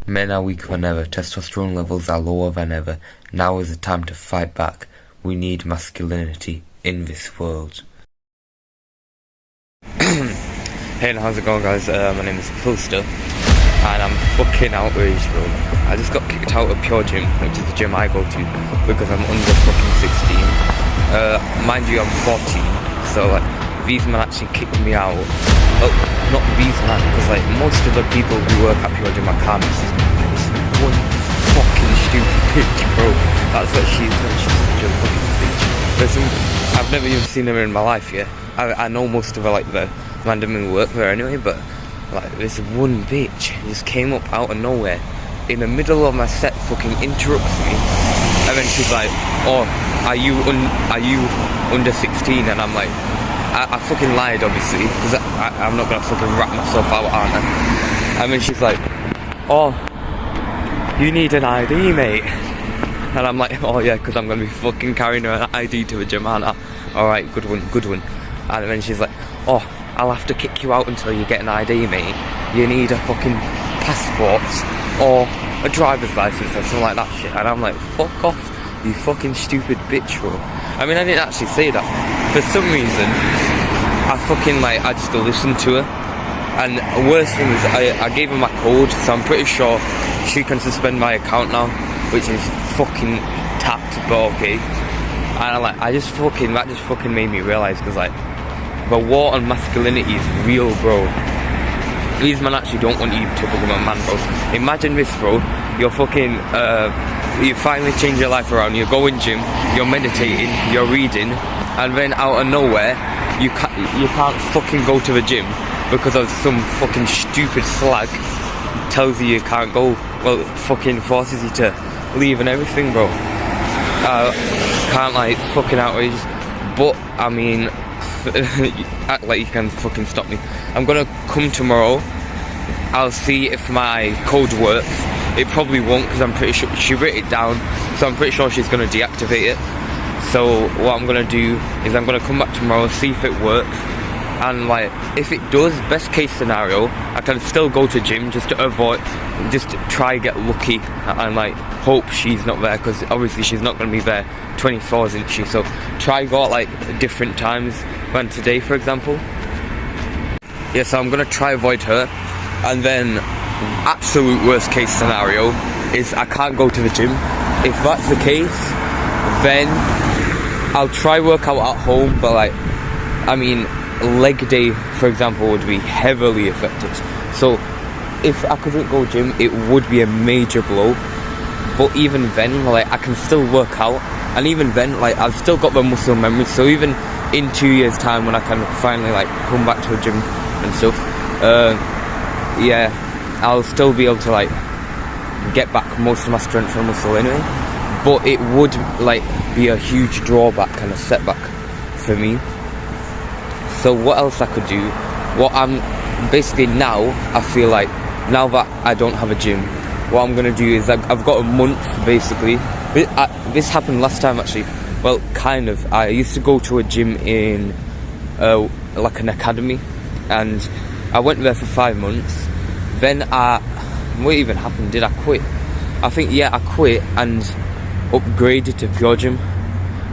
Men are weaker than ever, testosterone levels are lower than ever. Now is the time to fight back. We need masculinity in this world. Hey, how's it going, guys? My name is Pilster, and I'm fucking outraged, bro. I just got kicked out of Pure Gym, which is the gym I go to, because I'm under fucking 16. Mind you, I'm 14, so like, these men actually kicked me out. Oh, not these men, because like, most of the people who work at Pure Gym are calm. This one fucking stupid bitch, bro. That's what she's such a fucking bitch. I've never even seen her in my life, yeah. I know most of her, like, the random who work there anyway, but like, this one bitch just came up out of nowhere in the middle of my set, fucking interrupts me, and then she's like, oh, are you under 16? And I'm like, I fucking lied, obviously, because I'm not gonna fucking rat myself out, aren't I? And then she's like, oh, you need an ID, mate. And I'm like, oh yeah, because I'm gonna be fucking carrying her an ID to a gym, aren't I? Alright, good one, good one. And then she's like, oh, I'll have to kick you out until you get an ID, mate. You need a fucking passport or a driver's license or something like that shit. And I'm like, fuck off, you fucking stupid bitch, bro. I mean, I didn't actually say that. For some reason, I just listened to her. And the worst thing is, I gave her my code, so I'm pretty sure she can suspend my account now, which is fucking tapped, but okay. And that just fucking made me realise, because like, the war on masculinity is real, bro. These men actually don't want you to become a man, bro. Imagine this, bro. You're fucking, you finally change your life around. You're going gym, you're meditating, you're reading, and then out of nowhere, you can't fucking go to the gym because of some fucking stupid slag tells you can't go. Well, fucking forces you to leave and everything, bro. Can't like fucking outrage, but I mean, act like you can fucking stop me. I'm gonna come tomorrow. I'll see if my code works. It probably won't, because I'm pretty sure she wrote it down, so I'm pretty sure she's gonna deactivate it. So what I'm gonna do is I'm gonna come back tomorrow, see if it works, and like, if it does, best case scenario, I can still go to gym just to try get lucky and like hope she's not there, because obviously she's not going to be there 24, isn't she? So try go at like different times, when today for example. Yeah, so I'm going to try avoid her, and then absolute worst case scenario is I can't go to the gym. If that's the case, then I'll try work out at home, but like, I mean, leg day for example would be heavily affected. So if I couldn't go gym, it would be a major blow. But even then, like, I can still work out, and even then, like, I've still got the muscle memory. So even in 2 years time, when I can finally like come back to a gym and stuff, yeah, I'll still be able to like get back most of my strength and muscle anyway. But it would like be a huge drawback and a setback for me. So what else I could do? What I'm basically now, I feel like, now that I don't have a gym, what I'm gonna do is I've got a month basically. This happened last time actually. Well, kind of. I used to go to a gym in like an academy, and I went there for 5 months. Then what even happened? Did I quit? I think, yeah, I quit and upgraded to Pure Gym,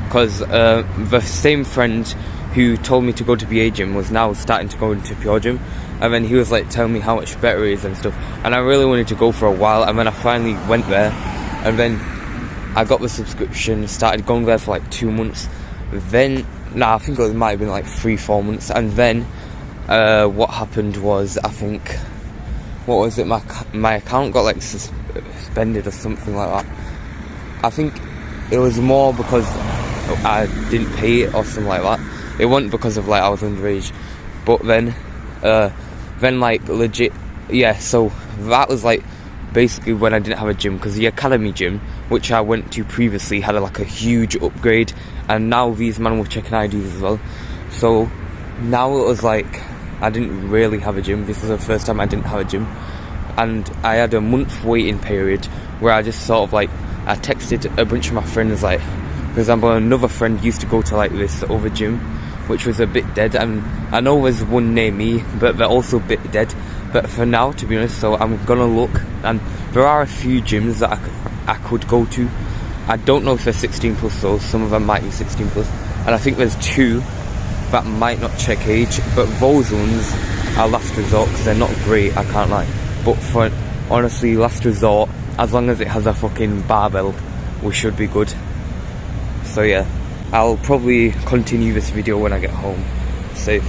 because the same friend who told me to go to BA Gym was now starting to go into Pure Gym, and then he was like telling me how much better it is and stuff, and I really wanted to go for a while, and then I finally went there, and then I got the subscription, started going there for like 2 months, then, I think it might have been like 3-4 months, and then what happened was, I think, what was it, my account got like suspended or something like that. I think it was more because I didn't pay it or something like that. It wasn't because of like I was underage. But then like legit, yeah, so that was like basically when I didn't have a gym, because the academy gym which I went to previously had like a huge upgrade, and now these men were checking IDs as well. So now it was like I didn't really have a gym. This was the first time I didn't have a gym, and I had a month waiting period where I just sort of like, I texted a bunch of my friends, like, for example, another friend used to go to like this other gym which was a bit dead, and I know there's one near me, but they're also a bit dead. But for now, to be honest, so I'm gonna look and there are a few gyms that I could go to. I don't know if they're 16 plus though, some of them might be 16 plus, and I think there's 2 that might not check age, but those ones are last resort because they're not great, I can't lie. But for honestly last resort, as long as it has a fucking barbell, we should be good. So yeah, I'll probably continue this video when I get home. Safe.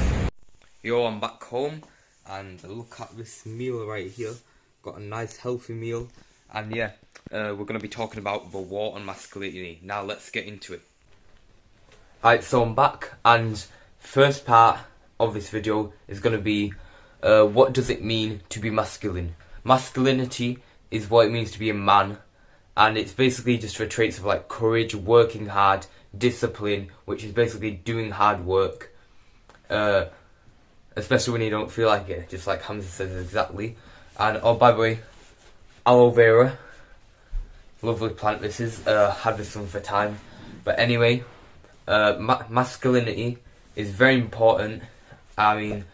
Yo, I'm back home, and look at this meal right here. Got a nice healthy meal, and yeah, we're going to be talking about the war on masculinity. Now let's get into it. Alright, so I'm back, and first part of this video is going to be what does it mean to be masculine. Masculinity is what it means to be a man, and it's basically just for traits of like courage, working hard, discipline, which is basically doing hard work, especially when you don't feel like it, just like Hamza says exactly. And oh, by the way, aloe vera, lovely plant this is, had this one for time. But anyway, masculinity is very important. I mean,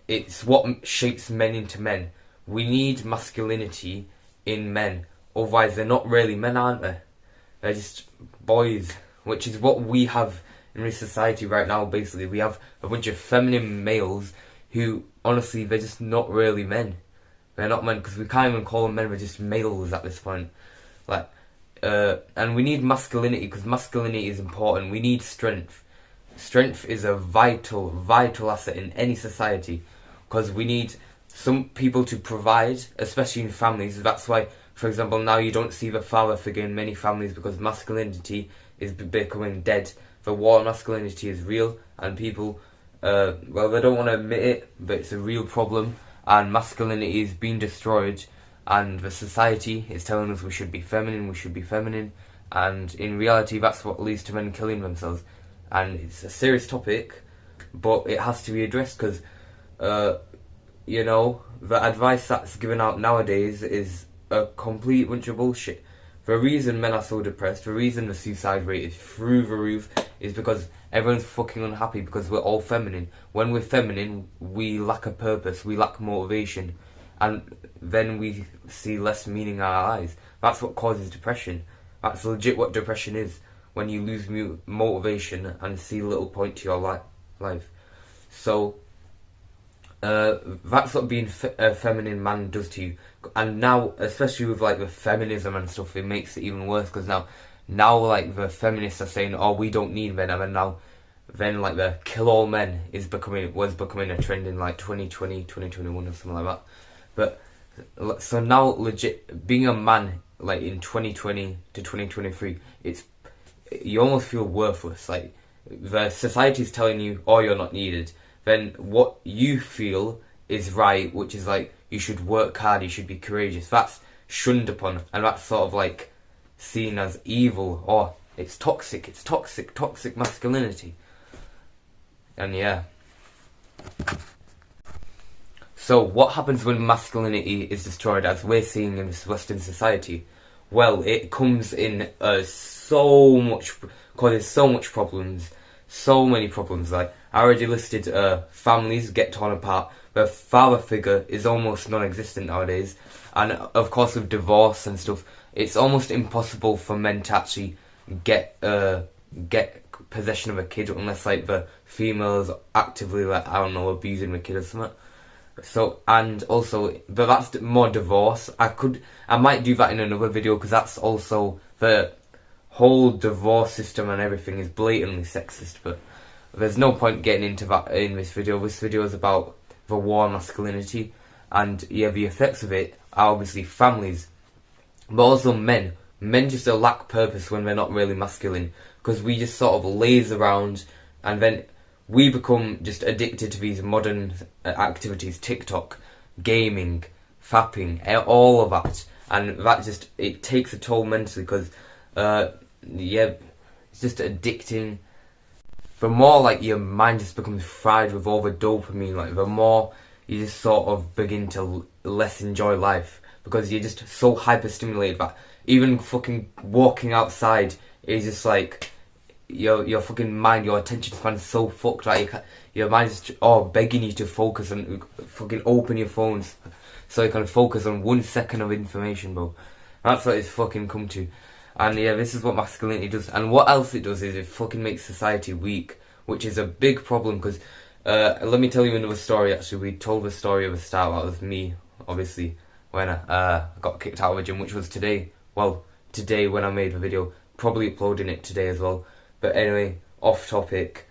it's what shapes men into men. We need masculinity in men, otherwise they're not really men, aren't they? They're just boys, which is what we have in this society right now. Basically, we have a bunch of feminine males who, honestly, they're just not really men. They're not men, because we can't even call them men, we're just males at this point. Like, and we need masculinity, because masculinity is important. We need strength. Strength is a vital asset in any society, because we need some people to provide, especially in families. That's why, for example, now you don't see the father figure in many families, because masculinity is becoming dead. The war on masculinity is real, and people, well, they don't want to admit it, but it's a real problem, and masculinity is being destroyed, and the society is telling us we should be feminine, and in reality that's what leads to men killing themselves. And it's a serious topic, but it has to be addressed, because you know, the advice that's given out nowadays is a complete bunch of bullshit. The reason men are so depressed, the reason the suicide rate is through the roof, is because everyone's fucking unhappy, because we're all feminine. When we're feminine, we lack a purpose, we lack motivation, and then we see less meaning in our lives. That's what causes depression. That's legit what depression is, when you lose motivation and see little point to your life. So that's what being a feminine man does to you. And now, especially with like the feminism and stuff, it makes it even worse, because now like the feminists are saying, oh, we don't need men, and then like the kill all men was becoming a trend in like 2020, 2021 or something like that. But so now, legit, being a man like in 2020 to 2023, you almost feel worthless. Like, the society's telling you, oh, you're not needed. Then what you feel is right, which is like, you should work hard, you should be courageous. That's shunned upon, and that's sort of like seen as evil, or it's toxic masculinity. And yeah. So what happens when masculinity is destroyed, as we're seeing in this Western society? Well, it comes in causes so much problems, so many problems. Like, I already listed families get torn apart. The father figure is almost non-existent nowadays, and of course with divorce and stuff, it's almost impossible for men to actually get possession of a kid unless like the female is actively, like, I don't know, abusing the kid or something. So, and also, but that's more divorce. I might do that in another video, because that's also, the whole divorce system and everything is blatantly sexist, but there's no point getting into that in this video. This video is about the war on masculinity, and yeah, the effects of it are obviously families, but also men. Men just lack purpose when they're not really masculine, because we just sort of laze around, and then we become just addicted to these modern activities, TikTok, gaming, fapping, all of that, and that just, it takes a toll mentally, because yeah, it's just addicting. The more like your mind just becomes fried with all the dopamine, like the more you just sort of begin to less enjoy life, because you're just so hyper-stimulated that even fucking walking outside is just like, your fucking mind, your attention span is so fucked, like your mind is begging you to focus and fucking open your phones. so he can focus on 1 second of information, bro. That's what it's fucking come to. And yeah, this is what masculinity does. And what else it does is it fucking makes society weak, which is a big problem, because let me tell you another story. Actually, we told the story of a start. That was me, obviously, when I got kicked out of a gym, which was today. Well, today when I made the video, probably uploading it today as well. But anyway, off topic.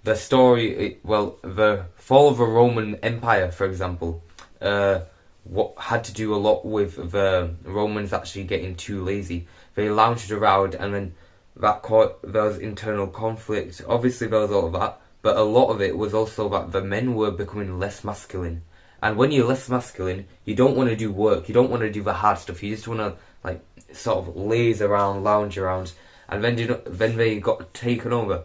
The story, the fall of the Roman Empire, for example, what had to do a lot with the Romans actually getting too lazy. They lounged around, and then there was internal conflict. Obviously, there was all of that, but a lot of it was also that the men were becoming less masculine. And when you're less masculine, you don't want to do work. You don't want to do the hard stuff. You just want to like sort of laze around, lounge around. And then they got taken over.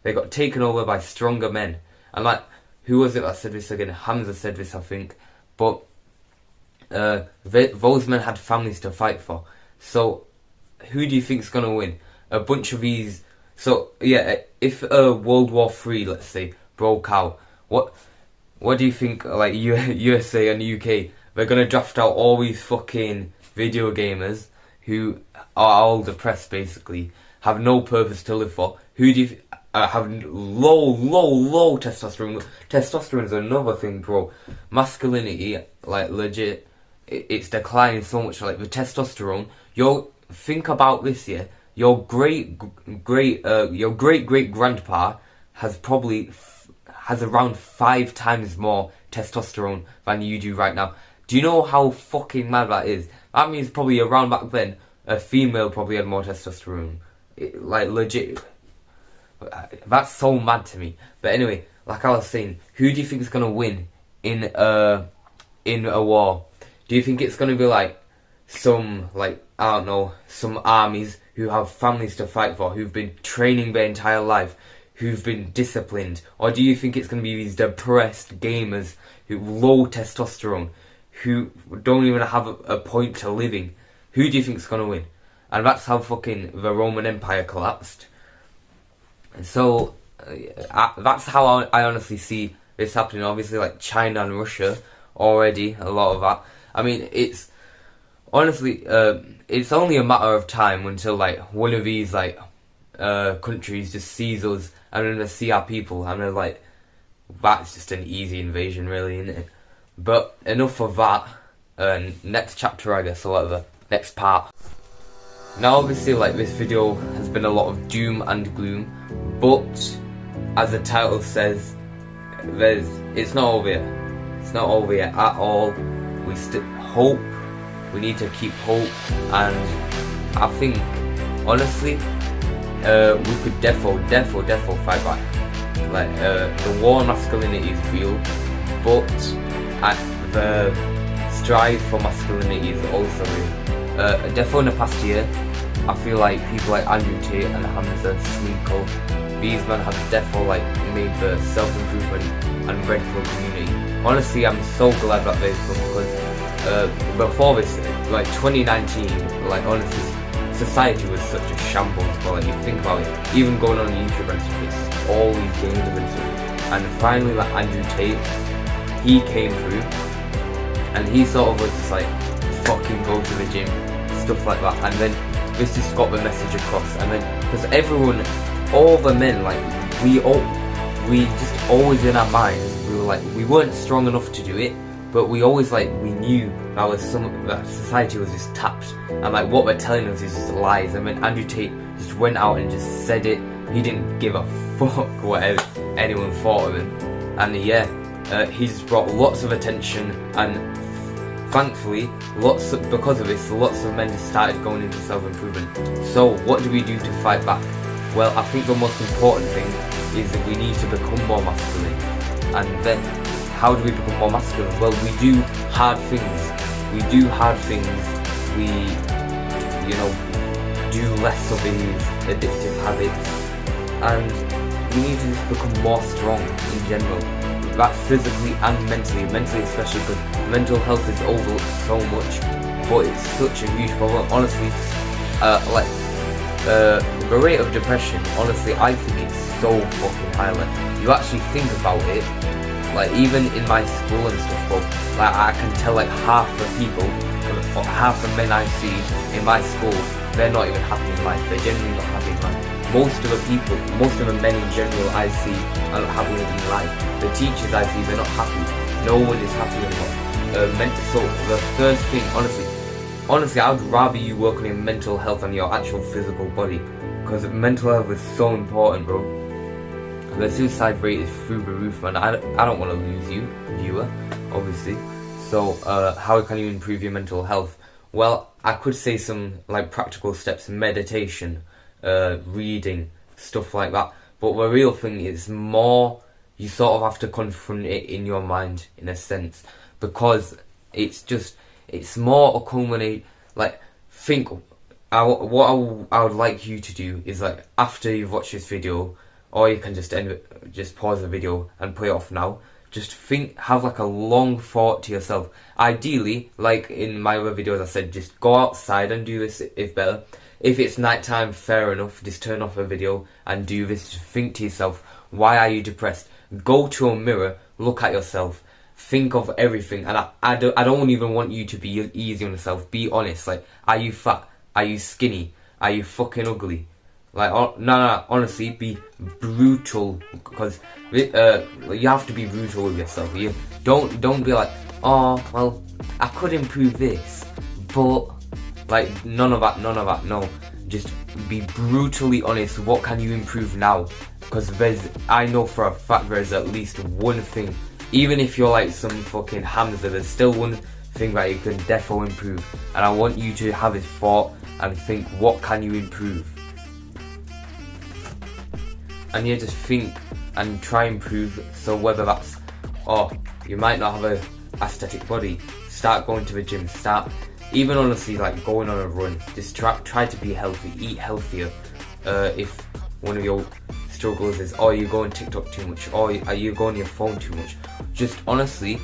They got taken over by stronger men. And like, who was it that said this again? Hamza said this, I think. But those men had families to fight for. So who do you think's gonna win? A bunch of these. So yeah, if World War III, let's say, broke out, what do you think? Like USA and UK, they're gonna draft out all these fucking video gamers who are all depressed, basically, have no purpose to live for. Who do you have low testosterone? Testosterone is another thing, bro. Masculinity, like legit, it's declining so much. Like the testosterone, think about this, yeah. Your great grandpa has around 5 times more testosterone than you do right now. Do you know how fucking mad that is? That means probably around back then, a female probably had more testosterone. Like legit. That's so mad to me. But anyway, like I was saying, who do you think is gonna win in a war? Do you think it's gonna be like some, like, I don't know, some armies who have families to fight for, who've been training their entire life, who've been disciplined? Or do you think it's going to be these depressed gamers who low testosterone, who don't even have a point to living? Who do you think is going to win? And that's how fucking the Roman Empire collapsed. So that's how I honestly see this happening. Obviously, like China and Russia already, a lot of that. I mean, it's honestly, it's only a matter of time until like one of these like countries just sees us and then they see our people and they're like, that's just an easy invasion, really, isn't it? But enough of that. Next chapter, I guess, or whatever. Next part. Now, obviously, like this video has been a lot of doom and gloom, but as the title says, it's not over yet. It's not over yet at all. We still hope. We need to keep hope, and I think, honestly, we could defo fight back. Like, the war on masculinity is real, but the strive for masculinity is also real. Defo in the past year, I feel like people like Andrew Tate and Hamza, Sneeko, these men have defo like made the self-improvement and red pill community. Honestly, I'm so glad that they've come, because before this, like 2019, like honestly, society was such a shambles. But like, you think about it, even going on YouTube and stuff, it's all these games and stuff. And finally, like Andrew Tate, he came through, and he sort of was just like, fucking go to the gym, stuff like that. And then this just got the message across. And then, because everyone, all the men, like we just always in our minds, we were like, we weren't strong enough to do it. But we always we knew that society was just tapped, and like what they're telling us is just lies. And when Andrew Tate just went out and just said it, he didn't give a fuck what anyone thought of him. And yeah, he just brought lots of attention, and thankfully, because of this, lots of men just started going into self-improvement. So what do we do to fight back? Well, I think the most important thing is that we need to become more masculine. And then, how do we become more masculine? Well, we do hard things. We, do do less of these addictive habits. And we need to just become more strong in general. That's physically and mentally. Mentally especially, because mental health is overlooked so much. But it's such a huge problem. Honestly, the rate of depression, honestly, I think it's so fucking high. Like, you actually think about it, like even in my school and stuff, bro, like I can tell like half the people, half the men I see in my school, they're not even happy in life. They're genuinely not happy in life. Most of the people, most of the men in general I see are not happy in life. The teachers I see, they're not happy. No one is happy anymore. So the first thing, honestly, I would rather you work on your mental health than your actual physical body, because mental health is so important, bro. The suicide rate is through the roof, man. I don't want to lose you, viewer, obviously. So how can you improve your mental health? Well, I could say some like practical steps: meditation, reading, stuff like that. But the real thing is more, you sort of have to confront it in your mind, in a sense, because it's more a culminate. Like, think, what I would like you to do is, like, after you've watched this video, or you can just pause the video and put it off now. Just have like a long thought to yourself. Ideally, like in my other videos I said, just go outside and do this if better. If it's nighttime, fair enough, just turn off a video and do this. Just think to yourself, why are you depressed? Go to a mirror, look at yourself, think of everything, and I don't even want you to be easy on yourself. Be honest, like, are you fat? Are you skinny? Are you fucking ugly? Like, no, honestly, be brutal, because you have to be brutal with yourself. You don't be like, oh, well, I could improve this, but, like, none of that, no. Just be brutally honest. What can you improve now? Because I know for a fact there's at least one thing, even if you're like some fucking Hamza, there's still one thing that you can defo improve, and I want you to have this thought and think, what can you improve? And you just think and try and improve. So whether that's, you might not have a aesthetic body, start going to the gym, start even honestly like going on a run, just try to be healthy, eat healthier. If one of your struggles is, you go on TikTok too much, or are you going on your phone too much, just honestly,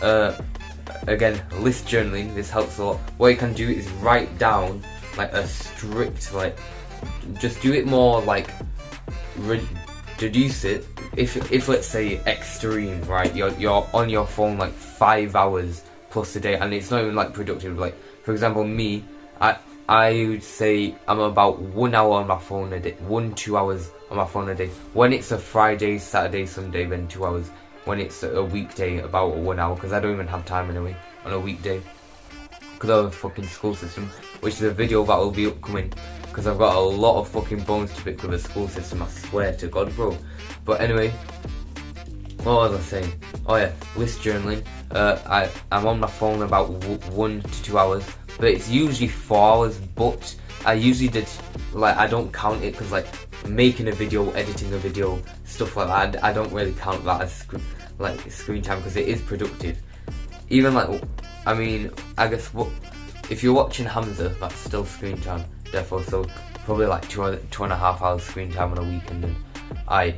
again, list journaling, this helps a lot. What you can do is write down like a strict, like, just do it more like, reduce it. If let's say extreme, right, you're on your phone like 5 hours plus a day, and it's not even like productive. Like, for example, me, I would say I'm about 1 hour on my phone a day, 1-2 hours on my phone a day. When it's a Friday, Saturday, Sunday, then 2 hours. When it's a weekday, about 1 hour, because I don't even have time anyway on a weekday, because of the fucking school system, which is a video that will be upcoming, because I've got a lot of fucking bones to pick with the school system, I swear to God, bro. But anyway, what was I saying? Oh yeah, list journaling. I'm on my phone about 1 to 2 hours, but it's usually 4 hours, but I usually I don't count it, because like making a video, editing a video, stuff like that, I don't really count that as screen time, because it is productive. Even like, I mean, I guess if you're watching Hamza, that's still screen time, therefore, so probably like 2.5 hours screen time on a weekend. And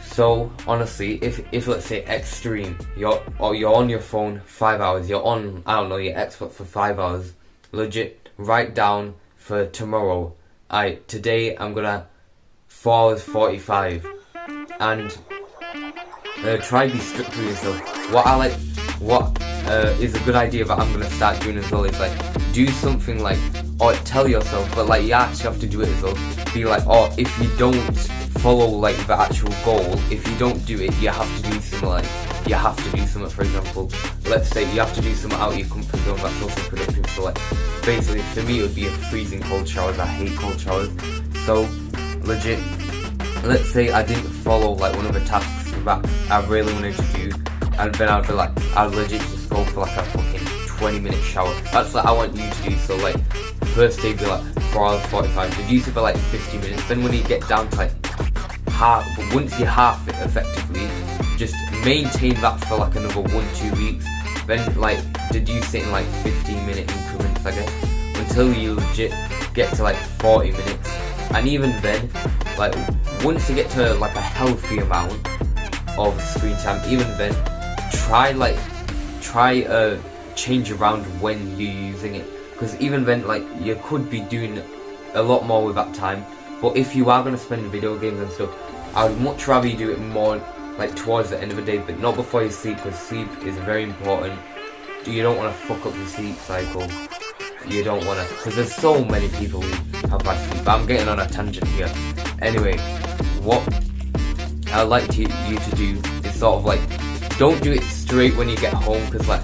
so honestly, if let's say extreme, you're on your phone 5 hours, you're on, I don't know, your Xbox for 5 hours, legit, write down for tomorrow, today I'm gonna 4 hours 45, and try to be strict with yourself. What is a good idea that I'm gonna start doing as well is like, do something like, or tell yourself, but like you actually have to do it as well. Be like, if you don't follow like the actual goal, if you don't do it, you have to do something. Like, you have to do something. For example, let's say you have to do something out of your comfort zone that's also productive. So like, basically for me it would be a freezing cold showers. I hate cold showers. So legit, let's say I didn't follow like one of the tasks that I really wanted to do, and then I'd be like, I'd legit just go for like a fucking 20-minute shower. That's what I want you to do. So like, first day be like 4 hours 45, reduce it for like 50 minutes, then when you get down to like half, once you're half it effectively, just maintain that for like another 1-2 weeks, then like reduce it in like 15-minute increments, I guess, until you legit get to like 40 minutes. And even then, like, once you get to like a healthy amount of screen time, even then, try change around when you're using it, because even then, like, you could be doing a lot more with that time. But if you are going to spend video games and stuff, I would much rather you do it more like towards the end of the day, but not before you sleep, because sleep is very important. You don't want to fuck up the sleep cycle. You don't want to, because there's so many people who have bad sleep. I'm getting on a tangent here. Anyway, what I'd like you to do is sort of like, don't do it straight when you get home, because like,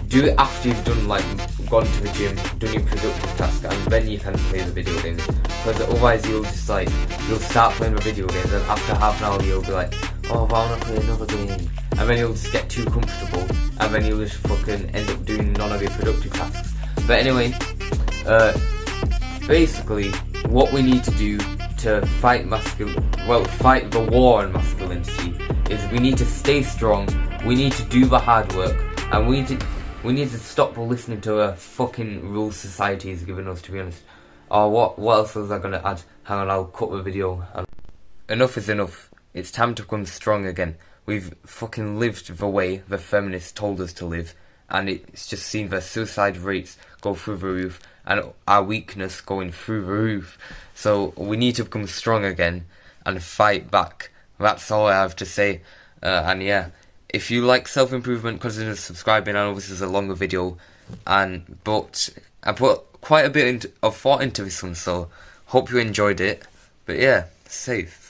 do it after you've done like, gone to the gym, done your productive task, and then you can play the video games. Because otherwise you'll just like, you'll start playing the video games, and after half an hour you'll be like, oh, I wanna play another game. And then you'll just get too comfortable, and then you'll just fucking end up doing none of your productive tasks. But anyway, basically, what we need to do to fight fight the war on masculinity is we need to stay strong, we need to do the hard work, and we need to stop listening to the fucking rules society is giving us, to be honest. Or what else was I gonna add? Hang on, I'll cut the video. Enough is enough. It's time to become strong again. We've fucking lived the way the feminists told us to live, and it's just seen the suicide rates go through the roof, and our weakness going through the roof. So we need to become strong again, and fight back. That's all I have to say. And yeah, if you like self-improvement, consider subscribing. I know this is a longer video, but I put quite a bit of thought into this one, so hope you enjoyed it. But yeah, safe.